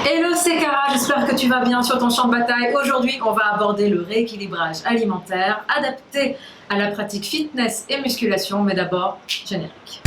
Hello, c'est Cara, j'espère que tu vas bien sur ton champ de bataille. Aujourd'hui, on va aborder le rééquilibrage alimentaire adapté à la pratique fitness et musculation, mais d'abord, générique.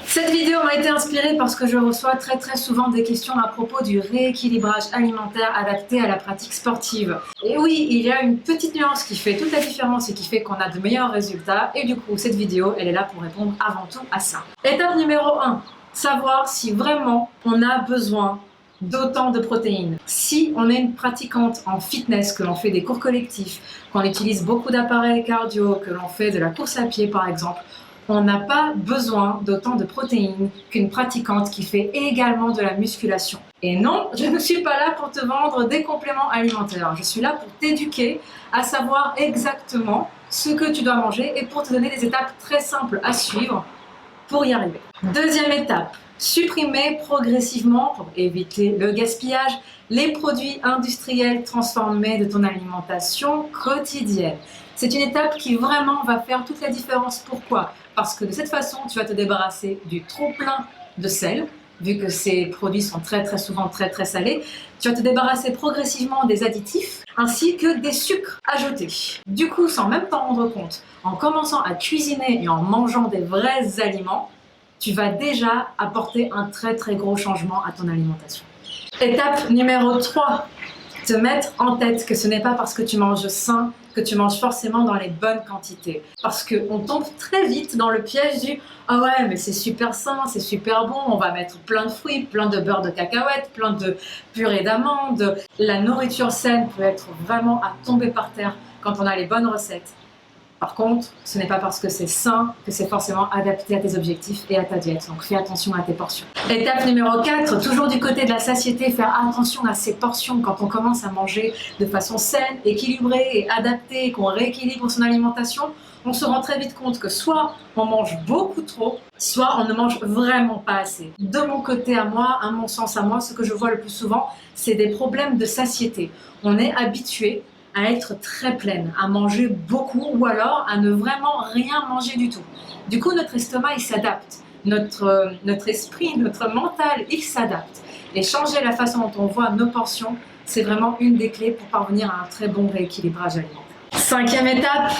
Cette vidéo m'a été inspirée parce que je reçois très souvent des questions à propos du rééquilibrage alimentaire adapté à la pratique sportive. Et oui, il y a une petite nuance qui fait toute la différence et qui fait qu'on a de meilleurs résultats. Et du coup, cette vidéo, elle est là pour répondre avant tout à ça. Étape numéro 1, savoir si vraiment on a besoin d'autant de protéines. Si on est une pratiquante en fitness, que l'on fait des cours collectifs, qu'on utilise beaucoup d'appareils cardio, que l'on fait de la course à pied par exemple, on n'a pas besoin d'autant de protéines qu'une pratiquante qui fait également de la musculation. Et non, je ne suis pas là pour te vendre des compléments alimentaires. Je suis là pour t'éduquer à savoir exactement ce que tu dois manger et pour te donner des étapes très simples à suivre pour y arriver. Deuxième étape, supprimer progressivement, pour éviter le gaspillage, les produits industriels transformés de ton alimentation quotidienne. C'est une étape qui vraiment va faire toute la différence. Pourquoi ? Parce que de cette façon, tu vas te débarrasser du trop-plein de sel, vu que ces produits sont très souvent très salés. Tu vas te débarrasser progressivement des additifs, ainsi que des sucres ajoutés. Du coup, sans même t'en rendre compte, en commençant à cuisiner et en mangeant des vrais aliments, tu vas déjà apporter un très gros changement à ton alimentation. Étape numéro 3, te mettre en tête que ce n'est pas parce que tu manges sain que tu manges forcément dans les bonnes quantités. Parce qu'on tombe très vite dans le piège du « Ah ouais, mais c'est super sain, c'est super bon, on va mettre plein de fruits, plein de beurre de cacahuètes, plein de purée d'amandes. » La nourriture saine peut être vraiment à tomber par terre quand on a les bonnes recettes. Par contre, ce n'est pas parce que c'est sain que c'est forcément adapté à tes objectifs et à ta diète. Donc fais attention à tes portions. Étape numéro 4, toujours du côté de la satiété, faire attention à ses portions quand on commence à manger de façon saine, équilibrée et adaptée, qu'on rééquilibre son alimentation. On se rend très vite compte que soit on mange beaucoup trop, soit on ne mange vraiment pas assez. De mon côté à moi, à mon sens à moi, ce que je vois le plus souvent, c'est des problèmes de satiété. On est habitué à être très pleine, à manger beaucoup ou alors à ne vraiment rien manger du tout. Du coup, notre estomac, il s'adapte. Notre esprit, notre mental, il s'adapte. Et changer la façon dont on voit nos portions, c'est vraiment une des clés pour parvenir à un très bon rééquilibrage alimentaire. 5e étape,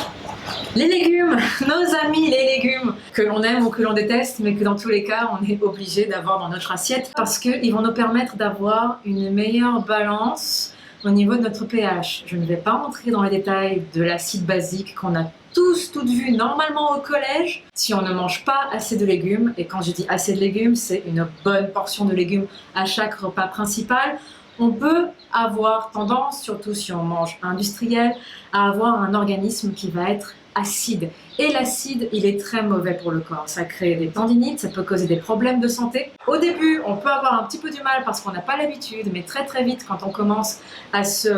les légumes, nos amis les légumes, que l'on aime ou que l'on déteste, mais que dans tous les cas, on est obligé d'avoir dans notre assiette parce qu'ils vont nous permettre d'avoir une meilleure balance au niveau de notre pH. Je ne vais pas entrer dans les détails de l'acide basique qu'on a toutes vu normalement au collège si on ne mange pas assez de légumes. Et quand je dis assez de légumes, c'est une bonne portion de légumes à chaque repas principal. On peut avoir tendance, surtout si on mange industriel, à avoir un organisme qui va être acide. Et l'acide, il est très mauvais pour le corps. Ça crée des tendinites, ça peut causer des problèmes de santé. Au début, on peut avoir un petit peu du mal parce qu'on n'a pas l'habitude, mais très vite, quand on commence à se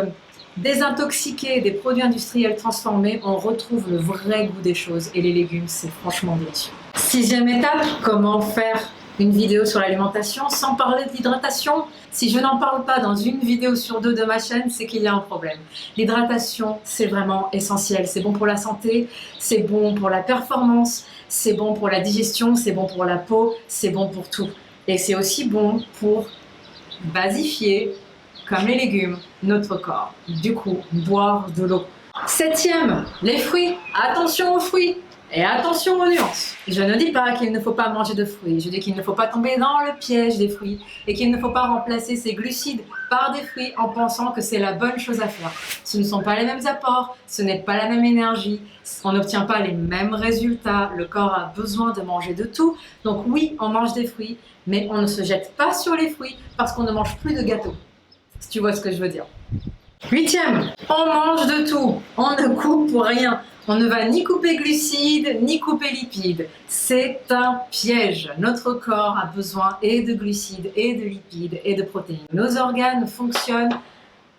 désintoxiquer des produits industriels transformés, on retrouve le vrai goût des choses. Et les légumes, c'est franchement délicieux. 6e étape, comment faire une vidéo sur l'alimentation sans parler de l'hydratation. Si je n'en parle pas dans une vidéo sur 2 de ma chaîne, c'est qu'il y a un problème. L'hydratation, c'est vraiment essentiel. C'est bon pour la santé, c'est bon pour la performance, c'est bon pour la digestion, c'est bon pour la peau, c'est bon pour tout. Et c'est aussi bon pour basifier, comme les légumes, notre corps. Du coup, boire de l'eau. 7e, les fruits. Attention aux fruits. Et attention aux nuances. Je ne dis pas qu'il ne faut pas manger de fruits, je dis qu'il ne faut pas tomber dans le piège des fruits et qu'il ne faut pas remplacer ses glucides par des fruits en pensant que c'est la bonne chose à faire. Ce ne sont pas les mêmes apports, ce n'est pas la même énergie, on n'obtient pas les mêmes résultats, le corps a besoin de manger de tout. Donc oui, on mange des fruits, mais on ne se jette pas sur les fruits parce qu'on ne mange plus de gâteaux. Si tu vois ce que je veux dire. 8e, on mange de tout, on ne coupe pour rien. On ne va ni couper glucides, ni couper lipides. C'est un piège. Notre corps a besoin et de glucides, et de lipides, et de protéines. Nos organes fonctionnent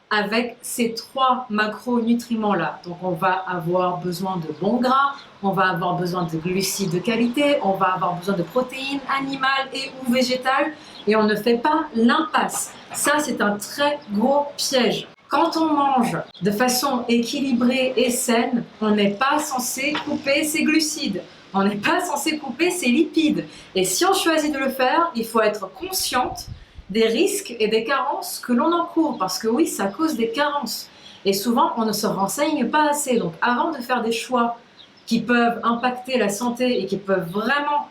avec ces 3 macronutriments-là. Donc on va avoir besoin de bons gras, on va avoir besoin de glucides de qualité, on va avoir besoin de protéines animales et ou végétales, et on ne fait pas l'impasse. Ça, c'est un très gros piège. Quand on mange de façon équilibrée et saine, on n'est pas censé couper ses glucides. On n'est pas censé couper ses lipides. Et si on choisit de le faire, il faut être consciente des risques et des carences que l'on encourt. Parce que oui, ça cause des carences. Et souvent, on ne se renseigne pas assez. Donc avant de faire des choix qui peuvent impacter la santé et qui peuvent vraiment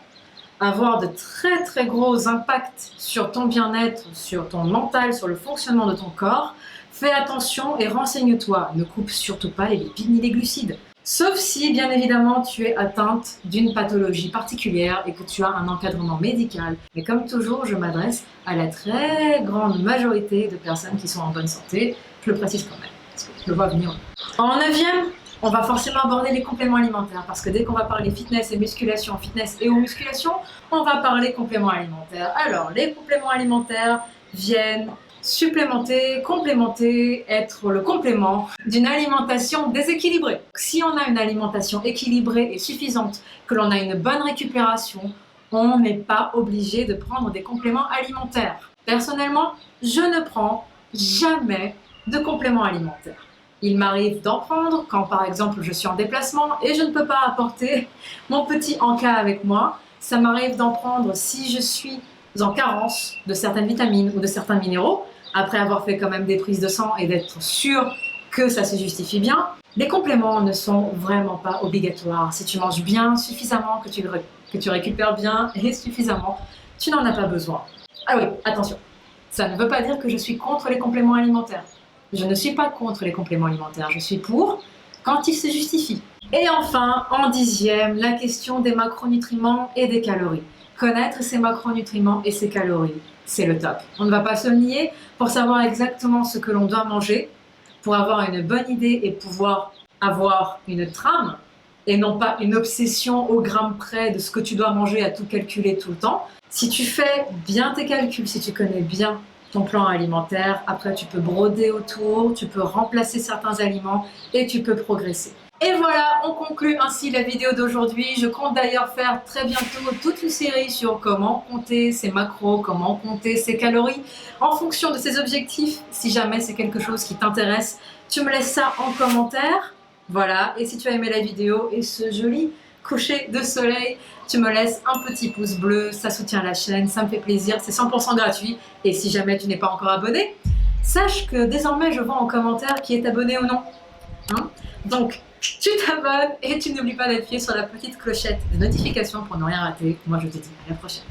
avoir de très très gros impacts sur ton bien-être, sur ton mental, sur le fonctionnement de ton corps, fais attention et renseigne-toi. Ne coupe surtout pas les lipides ni les glucides. Sauf si, bien évidemment, tu es atteinte d'une pathologie particulière et que tu as un encadrement médical. Mais comme toujours, je m'adresse à la très grande majorité de personnes qui sont en bonne santé. Je le précise quand même, parce que je le vois venir. En 9e, on va forcément aborder les compléments alimentaires, parce que dès qu'on va parler fitness et musculation, fitness et ou musculation, on va parler compléments alimentaires. Alors, les compléments alimentaires viennent supplémenter, complémenter, être le complément d'une alimentation déséquilibrée. Si on a une alimentation équilibrée et suffisante, que l'on a une bonne récupération, on n'est pas obligé de prendre des compléments alimentaires. Personnellement, je ne prends jamais de compléments alimentaires. Il m'arrive d'en prendre quand par exemple je suis en déplacement et je ne peux pas apporter mon petit encas avec moi. Ça m'arrive d'en prendre si je suis en carence de certaines vitamines ou de certains minéraux, après avoir fait quand même des prises de sang et d'être sûr que ça se justifie bien. Les compléments ne sont vraiment pas obligatoires. Si tu manges bien, suffisamment, que tu récupères bien et suffisamment, tu n'en as pas besoin. Ah oui, attention, ça ne veut pas dire que je suis contre les compléments alimentaires. Je ne suis pas contre les compléments alimentaires, je suis pour quand ils se justifient. Et enfin, en 10e, la question des macronutriments et des calories. Connaître ses macronutriments et ses calories, c'est le top. On ne va pas se le nier. Pour savoir exactement ce que l'on doit manger, pour avoir une bonne idée et pouvoir avoir une trame, et non pas une obsession au gramme près de ce que tu dois manger à tout calculer tout le temps. Si tu fais bien tes calculs, si tu connais bien ton plan alimentaire, après tu peux broder autour, tu peux remplacer certains aliments et tu peux progresser. Et voilà, on conclut ainsi la vidéo d'aujourd'hui. Je compte d'ailleurs faire très bientôt toute une série sur comment compter ses macros, comment compter ses calories en fonction de ses objectifs. Si jamais c'est quelque chose qui t'intéresse, tu me laisses ça en commentaire. Voilà, et si tu as aimé la vidéo et ce joli coucher de soleil, tu me laisses un petit pouce bleu, ça soutient la chaîne, ça me fait plaisir, c'est 100% gratuit. Et si jamais tu n'es pas encore abonné, sache que désormais je vois en commentaire qui est abonné ou non. Hein? Donc, tu t'abonnes et tu n'oublies pas d'appuyer sur la petite clochette de notification pour ne rien rater. Moi je te dis à la prochaine.